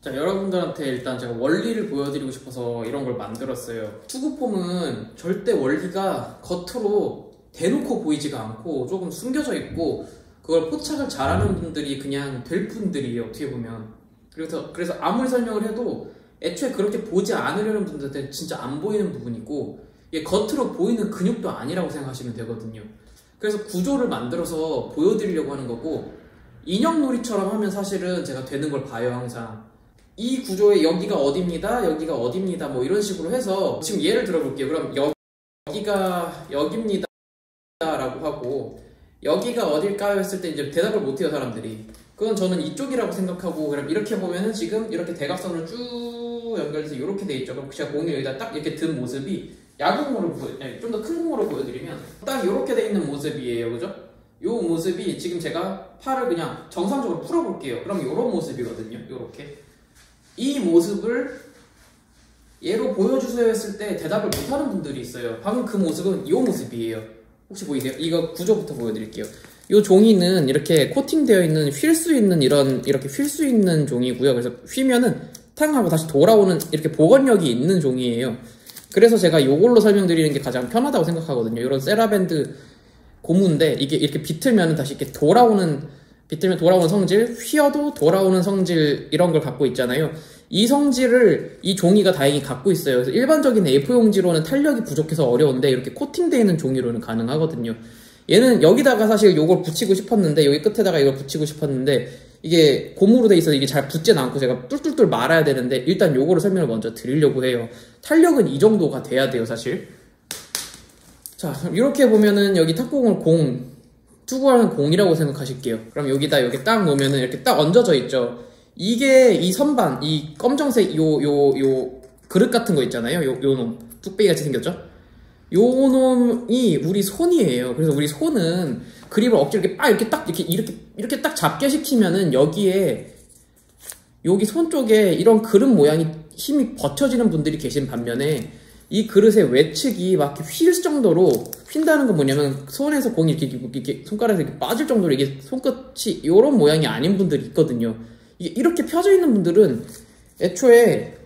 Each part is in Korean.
자, 여러분들한테 일단 제가 원리를 보여드리고 싶어서 이런 걸 만들었어요. 투구폼은 절대 원리가 겉으로 대놓고 보이지가 않고 조금 숨겨져 있고, 그걸 포착을 잘하는 분들이 그냥 될 분들이에요, 어떻게 보면. 그래서 아무리 설명을 해도 애초에 그렇게 보지 않으려는 분들한테 진짜 안 보이는 부분이고, 이게 겉으로 보이는 근육도 아니라고 생각하시면 되거든요. 그래서 구조를 만들어서 보여드리려고 하는 거고, 인형놀이처럼 하면 사실은 제가 되는 걸 봐요, 항상. 이 구조에 여기가 어디입니다, 여기가 어디입니다, 뭐 이런 식으로 해서, 지금 예를 들어볼게요. 그럼 여기가 여기입니다 라고 하고, 여기가 어딜까요 했을 때 이제 대답을 못해요, 사람들이. 그건 저는 이쪽이라고 생각하고, 그럼 이렇게 보면은 지금 이렇게 대각선으로 쭉 연결돼서 이렇게 돼 있죠. 그럼 제가 공을 여기다 딱 이렇게 든 모습이 야구공으로 좀 더 큰 공으로 보여드리면 딱 이렇게 돼 있는 모습이에요, 그죠? 요 모습이 지금 제가 팔을 그냥 정상적으로 풀어볼게요. 그럼 요런 모습이거든요, 요렇게. 이 모습을 얘로 보여주세요 했을 때 대답을 못하는 분들이 있어요. 방금 그 모습은 이 모습이에요. 혹시 보이세요? 이거 구조부터 보여드릴게요. 이 종이는 이렇게 코팅되어 있는 휠 수 있는 이렇게 휠 수 있는 종이고요. 그래서 휘면은 탕 하고 다시 돌아오는 이렇게 복원력이 있는 종이에요. 그래서 제가 이걸로 설명드리는 게 가장 편하다고 생각하거든요. 이런 세라밴드 고무인데 이게 이렇게 비틀면 다시 이렇게 비틀면 돌아오는 성질, 휘어도 돌아오는 성질, 이런 걸 갖고 있잖아요. 이 성질을 이 종이가 다행히 갖고 있어요. 그래서 일반적인 A4 용지로는 탄력이 부족해서 어려운데 이렇게 코팅되어 있는 종이로는 가능하거든요. 얘는 여기다가 사실 요걸 붙이고 싶었는데, 여기 끝에다가 이걸 붙이고 싶었는데 이게 고무로 돼 있어서 이게 잘 붙진 않고 제가 뚫뚫뚫 말아야 되는데, 일단 요거를 설명을 먼저 드리려고 해요. 탄력은 이 정도가 돼야 돼요, 사실. 자, 이렇게 보면은 여기 탁구공을 투구하는 공이라고 생각하실게요. 그럼 여기다 여기 딱 놓으면은 이렇게 딱 얹어져 있죠. 이게 이 선반, 이 검정색 요 그릇 같은 거 있잖아요. 요 놈. 뚝배기 같이 생겼죠? 요 놈이 우리 손이에요. 그래서 우리 손은 그립을 억지로 이렇게 딱 잡게 시키면은 여기 손 쪽에 이런 그릇 모양이 힘이 버텨지는 분들이 계신 반면에, 이 그릇의 외측이 막 이렇게 휠 정도로, 휜다는 건 뭐냐면 손에서 공이 이렇게 손가락에서 이렇게 빠질 정도로 이게 손끝이 이런 모양이 아닌 분들이 있거든요. 이렇게 펴져 있는 분들은 애초에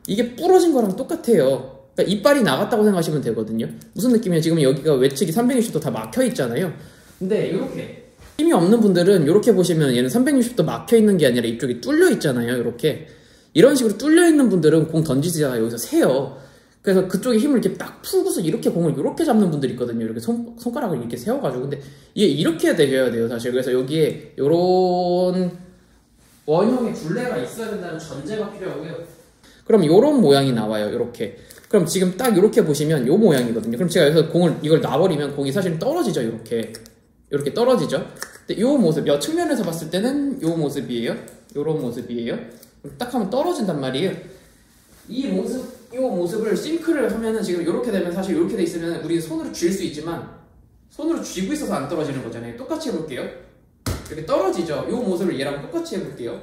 이게 부러진 거랑 똑같아요. 그러니까 이빨이 나갔다고 생각하시면 되거든요. 무슨 느낌이냐, 지금 여기가 외측이 360도 다 막혀 있잖아요. 근데 이렇게 힘이 없는 분들은 이렇게 보시면 얘는 360도 막혀 있는 게 아니라 이쪽이 뚫려 있잖아요. 이렇게 이런 식으로 뚫려 있는 분들은 공 던지시다가 여기서 세요. 그래서 그쪽에 힘을 이렇게 딱 풀고서 이렇게 공을 이렇게 잡는 분들이 있거든요. 이렇게 손가락을 이렇게 세워가지고. 근데 이게 이렇게 되셔야 돼요, 사실. 그래서 여기에 요런 원형의 굴레가 있어야 된다는 전제가 필요하고요. 그럼 요런 모양이 나와요, 이렇게. 그럼 지금 딱 이렇게 보시면 요 모양이거든요. 그럼 제가 여기서 이걸 놔버리면 공이 사실 떨어지죠, 이렇게 떨어지죠. 근데 요 모습, 측면에서 봤을 때는 요 모습이에요. 요런 모습이에요. 딱 하면 떨어진단 말이에요. 이 모습을 싱크를 하면은 지금 이렇게 되면, 사실 이렇게 돼 있으면 우리 손으로 쥘 수 있지만 손으로 쥐고 있어서 안 떨어지는 거잖아요. 똑같이 해볼게요. 이렇게 떨어지죠. 이 모습을 얘랑 똑같이 해볼게요.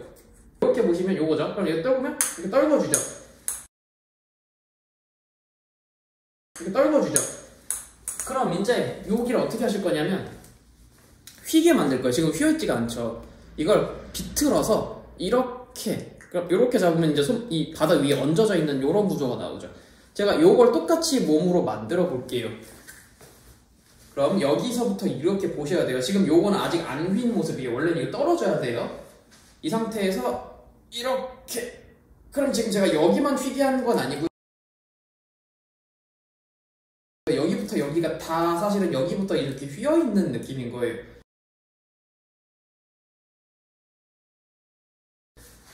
이렇게 보시면 요거죠. 그럼 얘 떨구면 이렇게 떨궈주죠. 이렇게 떨궈주죠. 그럼 이제 여기를 어떻게 하실 거냐면 휘게 만들 거예요. 지금 휘어있지가 않죠. 이걸 비틀어서 이렇게, 그럼 이렇게 잡으면 이제 이 바닥 위에 얹어져 있는 이런 구조가 나오죠. 제가 요걸 똑같이 몸으로 만들어 볼게요. 그럼 여기서부터 이렇게 보셔야 돼요. 지금 요거는 아직 안 휜 모습이에요. 원래는 이거 떨어져야 돼요. 이 상태에서 이렇게. 그럼 지금 제가 여기만 휘게 한 건 아니고, 여기부터 여기가 다 사실은 여기부터 이렇게 휘어있는 느낌인 거예요.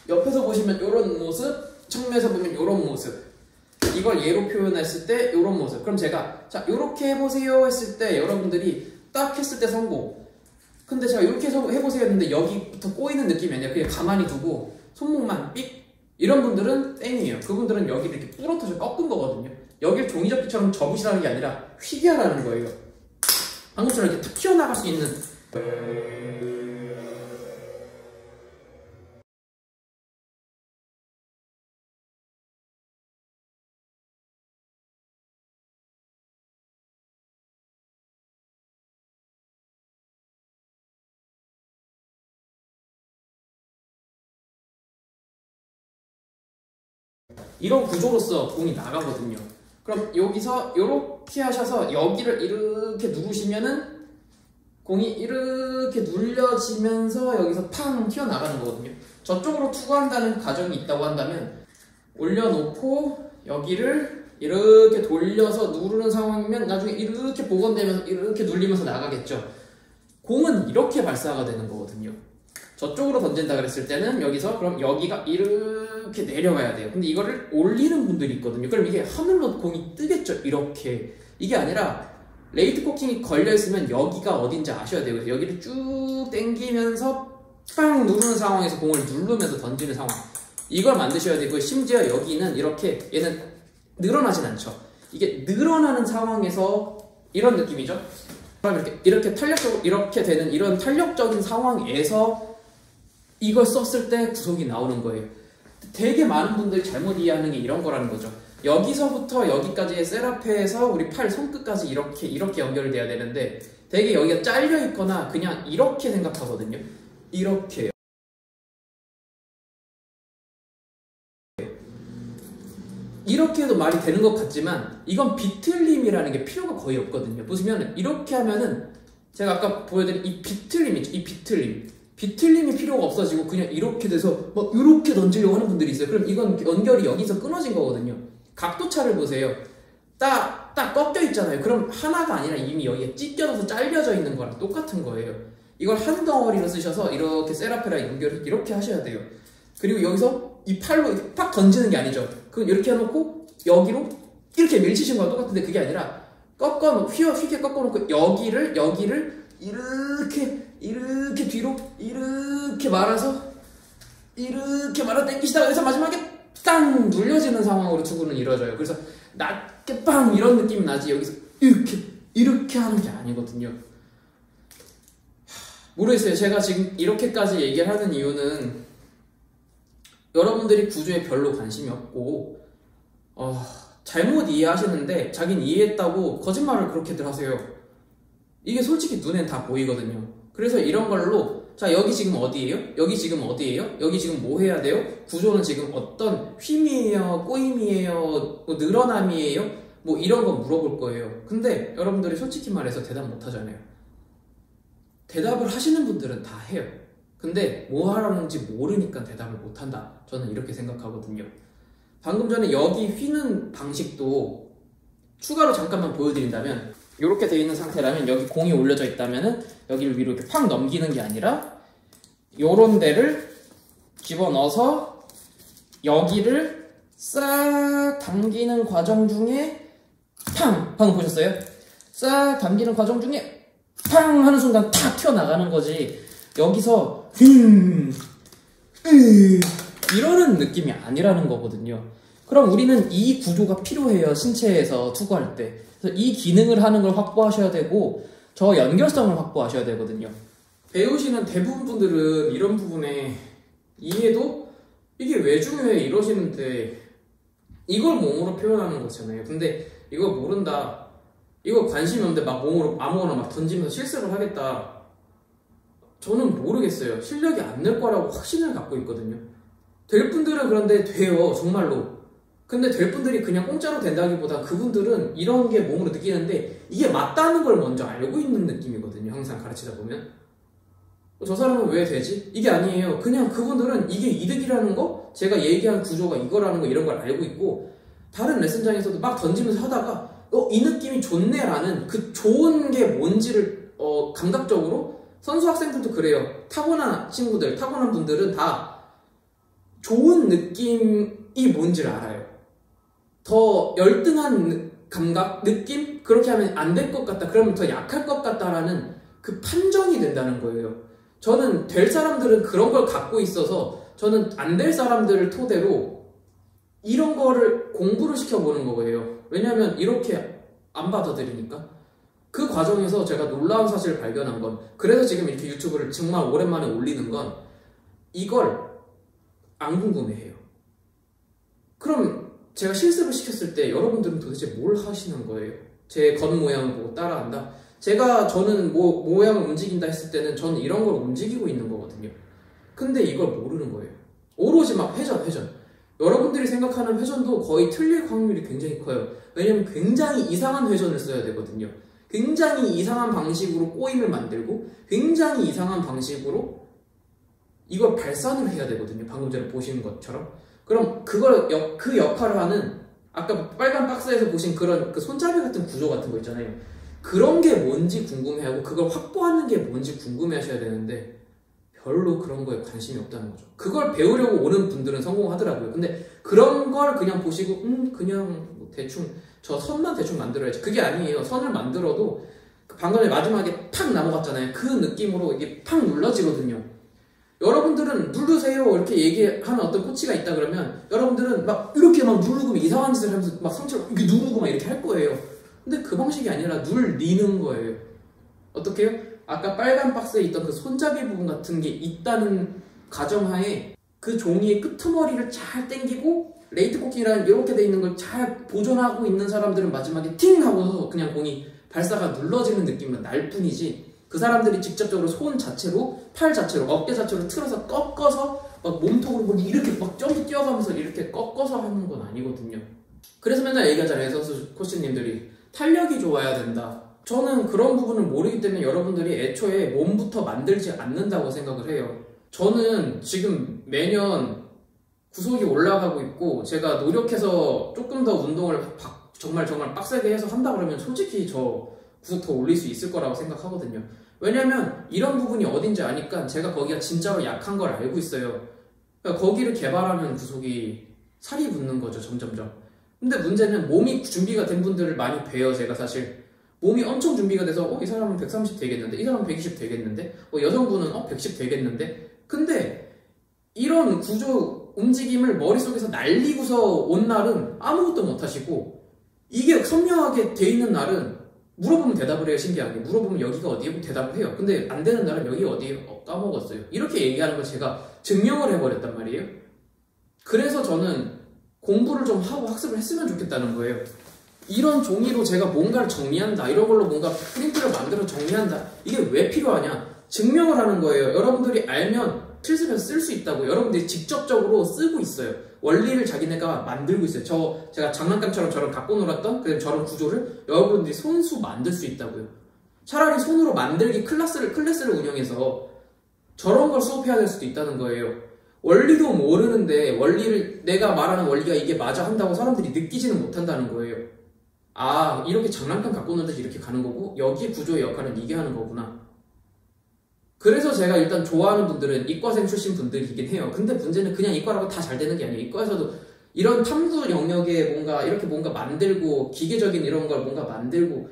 옆에서 보시면 이런 모습, 측면에서 보면 이런 모습. 이걸 얘로 표현했을 때 이런 모습. 그럼 제가 자 이렇게 해보세요 했을 때 여러분들이 딱 했을 때 성공. 근데 제가 이렇게 해보세요 했는데 여기부터 꼬이는 느낌이 아니라 그냥 가만히 두고 손목만 삑, 이런 분들은 땡이에요. 그분들은 여기를 이렇게 부러뜨려 꺾은 거거든요. 여길 종이접기처럼 접으시라는 게 아니라 휘게 하라는 거예요. 방금처럼 이렇게 툭 튀어나갈 수 있는 이런 구조로서 공이 나가거든요. 그럼 여기서 이렇게 하셔서 여기를 이렇게 누르시면은 공이 이렇게 눌려지면서 여기서 팡 튀어나가는 거거든요. 저쪽으로 투구한다는 가정이 있다고 한다면 올려놓고 여기를 이렇게 돌려서 누르는 상황이면 나중에 이렇게 복원되면서 이렇게 눌리면서 나가겠죠. 공은 이렇게 발사가 되는 거거든요. 저쪽으로 던진다 그랬을 때는 여기서 그럼 여기가 이렇게 내려가야 돼요. 근데 이거를 올리는 분들이 있거든요. 그럼 이게 하늘로 공이 뜨겠죠. 이렇게. 이게 아니라 레이트 코킹이 걸려있으면 여기가 어딘지 아셔야 돼요. 그래서 여기를 쭉 당기면서 빵 누르는 상황에서 공을 누르면서 던지는 상황. 이걸 만드셔야 되고, 심지어 여기는 이렇게 얘는 늘어나진 않죠. 이게 늘어나는 상황에서 이런 느낌이죠. 그럼 이렇게 탄력적으로 이렇게 되는 이런 탄력적인 상황에서 이걸 썼을 때 구속이 나오는 거예요. 되게 많은 분들이 잘못 이해하는 게 이런 거라는 거죠. 여기서부터 여기까지의 세라페에서 우리 팔 손끝까지 이렇게 연결돼야 되는데 되게 여기가 잘려 있거나 그냥 이렇게 생각하거든요. 이렇게요. 이렇게 해도 말이 되는 것 같지만 이건 비틀림이라는 게 필요가 거의 없거든요. 보시면 이렇게 하면은 제가 아까 보여드린 이 비틀림 있죠? 이 비틀림이 필요가 없어지고 그냥 이렇게 돼서 막 이렇게 던지려고 하는 분들이 있어요. 그럼 이건 연결이 여기서 끊어진 거거든요. 각도차를 보세요. 딱 꺾여 있잖아요. 그럼 하나가 아니라 이미 여기에 찢겨져서 잘려져 있는 거랑 똑같은 거예요. 이걸 한 덩어리로 쓰셔서 이렇게 세라페랑 연결을 이렇게 하셔야 돼요. 그리고 여기서 이 팔로 이렇게 팍 던지는 게 아니죠. 그건 이렇게 해놓고 여기로 이렇게 밀치신 거랑 똑같은데 그게 아니라 휘게 꺾어놓고 여기를 이렇게 뒤로 이렇게 말아서 이렇게 말아 당기시다가 여기서 마지막에 땅 눌려지는 상황으로 투구는 이루어져요. 그래서 낮게 빵 이런 느낌이 나지 여기서 이렇게 하는 게 아니거든요. 모르겠어요. 제가 지금 이렇게까지 얘기를 하는 이유는 여러분들이 구조에 별로 관심이 없고 잘못 이해하시는데 자기는 이해했다고 거짓말을 그렇게들 하세요. 이게 솔직히 눈엔 다 보이거든요. 그래서 이런 걸로 자 여기 지금 어디예요? 여기 지금 어디예요? 여기 지금 뭐 해야 돼요? 구조는 지금 어떤 휨이에요? 꼬임이에요? 뭐 늘어남이에요? 뭐 이런 거 물어볼 거예요. 근데 여러분들이 솔직히 말해서 대답 못 하잖아요. 대답을 하시는 분들은 다 해요. 근데 뭐 하라는지 모르니까 대답을 못 한다. 저는 이렇게 생각하거든요. 방금 전에 여기 휘는 방식도 추가로 잠깐만 보여드린다면 이렇게 되어 있는 상태라면 여기 공이 올려져 있다면 여기를 위로 이렇게 팍 넘기는 게 아니라 요런 데를 집어넣어서 여기를 싹 당기는 과정 중에 팡! 방금 보셨어요? 싹 당기는 과정 중에 팡! 하는 순간 탁 튀어나가는 거지 여기서 이러는 느낌이 아니라는 거거든요. 그럼 우리는 이 구조가 필요해요. 신체에서 투구할 때. 그래서 이 기능을 하는 걸 확보하셔야 되고 저 연결성을 확보하셔야 되거든요. 배우시는 대부분 분들은 이런 부분에 이해도 이게 왜 중요해 이러시는데 이걸 몸으로 표현하는 거잖아요. 근데 이거 모른다. 이거 관심이 없는데 막 몸으로 아무거나 막 던지면서 실습을 하겠다. 저는 모르겠어요. 실력이 안 늘 거라고 확신을 갖고 있거든요. 될 분들은 그런데 돼요. 정말로. 근데 될 분들이 그냥 공짜로 된다기보다 그분들은 이런 게 몸으로 느끼는데 이게 맞다는 걸 먼저 알고 있는 느낌이거든요. 항상 가르치다 보면. 저 사람은 왜 되지? 이게 아니에요. 그냥 그분들은 이게 이득이라는 거, 제가 얘기한 구조가 이거라는 거 이런 걸 알고 있고 다른 레슨장에서도 막 던지면서 하다가 이 느낌이 좋네라는 그 좋은 게 뭔지를 감각적으로 선수 학생들도 그래요. 타고난 친구들, 타고난 분들은 다 좋은 느낌이 뭔지를 알아요. 더 열등한 감각, 느낌? 그렇게 하면 안 될 것 같다. 그러면 더 약할 것 같다라는 그 판정이 된다는 거예요. 저는 될 사람들은 그런 걸 갖고 있어서 저는 안 될 사람들을 토대로 이런 거를 공부를 시켜보는 거예요. 왜냐면 이렇게 안 받아들이니까. 그 과정에서 제가 놀라운 사실을 발견한 건 그래서 지금 이렇게 유튜브를 정말 오랜만에 올리는 건 이걸 안 궁금해해요. 그럼 제가 실습을 시켰을 때 여러분들은 도대체 뭘 하시는 거예요? 제 겉모양을 보고 따라한다? 저는 모양을 움직인다 했을 때는 저는 이런 걸 움직이고 있는 거거든요. 근데 이걸 모르는 거예요. 오로지 막 회전. 여러분들이 여러분들이 생각하는 회전도 거의 틀릴 확률이 굉장히 커요. 왜냐면 굉장히 이상한 회전을 써야 되거든요. 굉장히 이상한 방식으로 꼬임을 만들고 굉장히 이상한 방식으로 이걸 발산을 해야 되거든요. 방금 전에 보시는 것처럼. 그럼 그 역할을 하는 아까 빨간 박스에서 보신 그런 그 손잡이 같은 구조 같은 거 있잖아요. 그런 게 뭔지 궁금해하고 그걸 확보하는 게 뭔지 궁금해하셔야 되는데 별로 그런 거에 관심이 없다는 거죠. 그걸 배우려고 오는 분들은 성공하더라고요. 근데 그런 걸 그냥 보시고 그냥 뭐 대충 저 선만 대충 만들어야지. 그게 아니에요. 선을 만들어도 방금 전에 마지막에 팍 넘어갔잖아요. 그 느낌으로 이게 팍 눌러지거든요. 여러분들은 누르세요 이렇게 얘기하는 어떤 코치가 있다 그러면 여러분들은 막 이렇게 막 누르고 이상한 짓을 하면서 막 상처를 이렇게 누르고 막 이렇게 할 거예요. 근데 그 방식이 아니라 눌리는 거예요. 어떻게 해요? 아까 빨간 박스에 있던 그 손잡이 부분 같은 게 있다는 가정하에 그 종이의 끄트머리를 잘 당기고 레이트 코킹이라는 이렇게 돼 있는 걸 잘 보존하고 있는 사람들은 마지막에 팅 하고서 그냥 공이 발사가 눌러지는 느낌은 날 뿐이지 그 사람들이 직접적으로 손 자체로 팔 자체로 어깨 자체로 틀어서 꺾어서 막 몸통으로 뭐 이렇게 막 점프 뛰어가면서 이렇게 꺾어서 하는 건 아니거든요. 그래서 맨날 얘기하잖아요. 선수 코치님들이 탄력이 좋아야 된다. 저는 그런 부분을 모르기 때문에 여러분들이 애초에 몸부터 만들지 않는다고 생각을 해요. 저는 지금 매년 구속이 올라가고 있고 제가 노력해서 조금 더 운동을 정말 빡세게 해서 한다 그러면 솔직히 저 구속 더 올릴 수 있을 거라고 생각하거든요. 왜냐면 이런 부분이 어딘지 아니까 제가 거기가 진짜로 약한 걸 알고 있어요. 그러니까 거기를 개발하면 구속이 살이 붙는 거죠, 점점점. 근데 문제는 몸이 준비가 된 분들을 많이 봬요, 제가 사실. 몸이 엄청 준비가 돼서 이 사람은 130 되겠는데 이 사람은 120 되겠는데 여성분은 110 되겠는데 근데 이런 구조 움직임을 머릿속에서 날리고서 온 날은 아무것도 못하시고 이게 선명하게 돼 있는 날은 물어보면 대답을 해요. 신기하게 물어보면 여기가 어디에 대답을 해요. 근데 안 되는 날은 여기 어디에 까먹었어요. 이렇게 얘기하는 걸 제가 증명을 해버렸단 말이에요. 그래서 저는 공부를 좀 하고 학습을 했으면 좋겠다는 거예요. 이런 종이로 제가 뭔가를 정리한다, 이런 걸로 뭔가 프린트를 만들어 정리한다, 이게 왜 필요하냐? 증명을 하는 거예요. 여러분들이 알면 필습해서 쓸 수 있다고. 여러분들이 직접적으로 쓰고 있어요. 원리를 자기네가 만들고 있어요. 제가 장난감처럼 저런 갖고 놀았던 저런 구조를 여러분들이 손수 만들 수 있다고요. 차라리 손으로 만들기 클래스를 운영해서 저런 걸 수업해야 될 수도 있다는 거예요. 원리도 모르는데 원리를 내가 말하는 원리가 이게 맞아 한다고 사람들이 느끼지는 못한다는 거예요. 아, 이렇게 장난감 갖고 놀듯이 이렇게 가는 거고 여기 구조의 역할은 이게 하는 거구나. 그래서 제가 일단 좋아하는 분들은 이과생 출신 분들이긴 해요. 근데 문제는 그냥 이과라고 다 잘 되는 게 아니에요. 이과에서도 이런 탐구 영역에 뭔가 만들고 기계적인 이런 걸 뭔가 만들고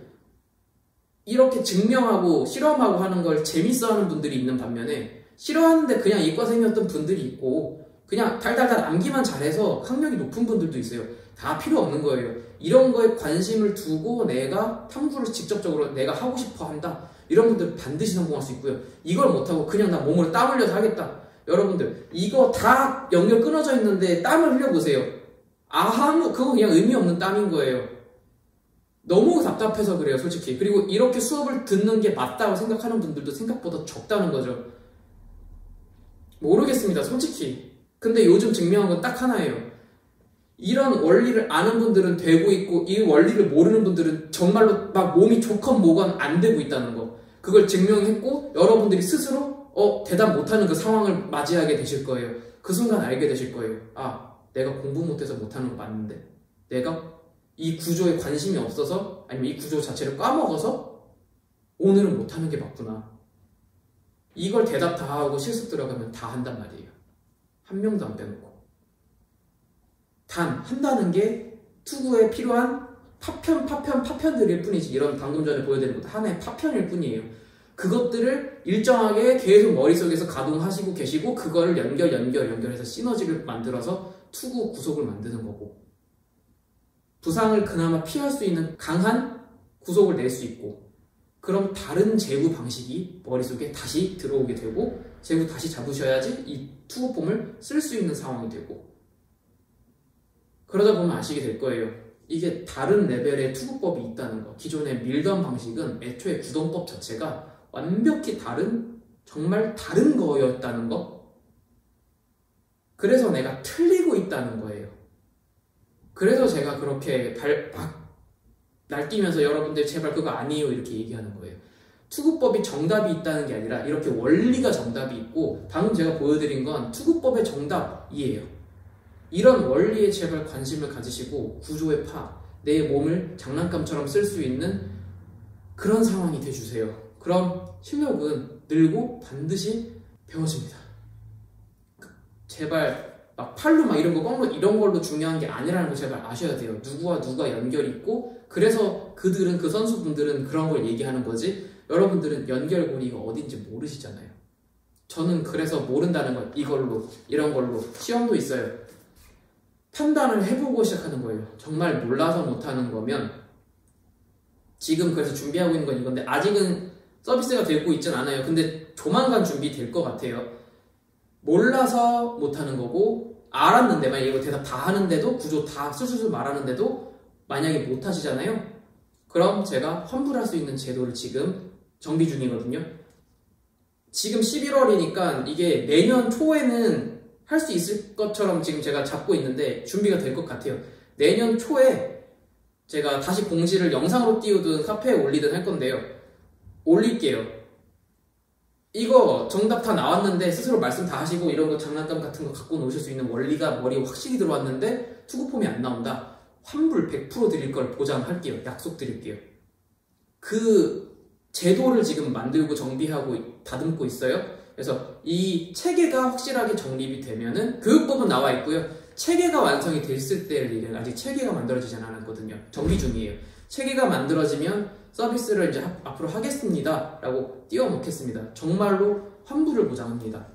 이렇게 증명하고 실험하고 하는 걸 재밌어 하는 분들이 있는 반면에 싫어하는데 그냥 이과생이었던 분들이 있고 그냥 달달달 암기만 잘해서 학력이 높은 분들도 있어요. 다 필요 없는 거예요. 이런 거에 관심을 두고 내가 탐구를 직접적으로 내가 하고 싶어 한다. 이런 분들 반드시 성공할 수 있고요. 이걸 못하고 그냥 나 몸으로 땀 흘려서 하겠다. 여러분들 이거 다 연결 끊어져 있는데 땀을 흘려보세요. 그거 그냥 의미 없는 땀인 거예요. 너무 답답해서 그래요, 솔직히. 그리고 이렇게 수업을 듣는 게 맞다고 생각하는 분들도 생각보다 적다는 거죠. 모르겠습니다, 솔직히. 근데 요즘 증명한 건 딱 하나예요. 이런 원리를 아는 분들은 되고 있고 이 원리를 모르는 분들은 정말로 막 몸이 좋건 뭐건 안 되고 있다는 거. 그걸 증명했고 여러분들이 스스로 대답 못하는 그 상황을 맞이하게 되실 거예요. 그 순간 알게 되실 거예요. 아, 내가 공부 못해서 못하는 거 맞는데 내가 이 구조에 관심이 없어서 아니면 이 구조 자체를 까먹어서 오늘은 못하는 게 맞구나. 이걸 대답 다 하고 실습 들어가면 다 한단 말이에요. 한 명도 안 빼놓고. 단 한다는 게 투구에 필요한 파편들일 뿐이지. 이런 방금 전에 보여드린 것도 하나의 파편일 뿐이에요. 그것들을 일정하게 계속 머릿속에서 가동하시고 계시고 그거를 연결해서 시너지를 만들어서 투구 구속을 만드는 거고 부상을 그나마 피할 수 있는 강한 구속을 낼 수 있고 그럼 다른 제구 방식이 머릿속에 다시 들어오게 되고 제구 다시 잡으셔야지 이 투구폼을 쓸 수 있는 상황이 되고 그러다 보면 아시게 될 거예요. 이게 다른 레벨의 투구법이 있다는 거. 기존의 밀던 방식은 애초에 구동법 자체가 완벽히 정말 다른 거였다는 거. 그래서 내가 틀리고 있다는 거예요. 그래서 제가 그렇게 막 날뛰면서 여러분들 제발 그거 아니에요 이렇게 얘기하는 거예요. 투구법이 정답이 있다는 게 아니라 이렇게 원리가 정답이 있고, 방금 제가 보여드린 건 투구법의 정답이에요. 이런 원리에 제발 관심을 가지시고 구조의 파, 내 몸을 장난감처럼 쓸 수 있는 그런 상황이 돼주세요. 그럼 실력은 늘고 반드시 배워집니다. 제발 막 팔로 막 이런 거 꺾는 이런 걸로 중요한 게 아니라는 거 제발 아셔야 돼요. 누구와 누가 연결이 있고, 그래서 그 선수분들은 그런 걸 얘기하는 거지, 여러분들은 연결고리가 어딘지 모르시잖아요. 저는 그래서 모른다는 걸 이런 걸로 시험도 있어요. 판단을 해보고 시작하는 거예요. 정말 몰라서 못하는 거면, 지금 그래서 준비하고 있는 건 이건데 아직은 서비스가 되고 있진 않아요. 근데 조만간 준비될 것 같아요. 몰라서 못하는 거고, 알았는데 만약에 이거 대답 다 하는데도, 구조 다 술술술 말하는데도 만약에 못하시잖아요. 그럼 제가 환불할 수 있는 제도를 지금 정비 중이거든요. 지금 11월이니까 이게 내년 초에는 할 수 있을 것처럼 지금 제가 잡고 있는데 준비가 될 것 같아요. 내년 초에 제가 다시 공지를 영상으로 띄우든 카페에 올리든 할 건데요. 올릴게요. 이거 정답 다 나왔는데 스스로 말씀 다 하시고 이런 거 장난감 같은 거 갖고 노실 수 있는 원리가 머리에 확실히 들어왔는데 투구폼이 안 나온다. 환불 100% 드릴 걸 보장할게요. 약속 드릴게요. 그 제도를 지금 만들고 정비하고 다듬고 있어요. 그래서 이 체계가 확실하게 정립이 되면은, 교육법은 나와 있고요. 체계가 완성이 됐을 때를 얘기해요. 아직 체계가 만들어지지 않았거든요. 정비 중이에요. 체계가 만들어지면 서비스를 이제 앞으로 하겠습니다 라고 띄워 놓겠습니다. 정말로 환불을 보장합니다.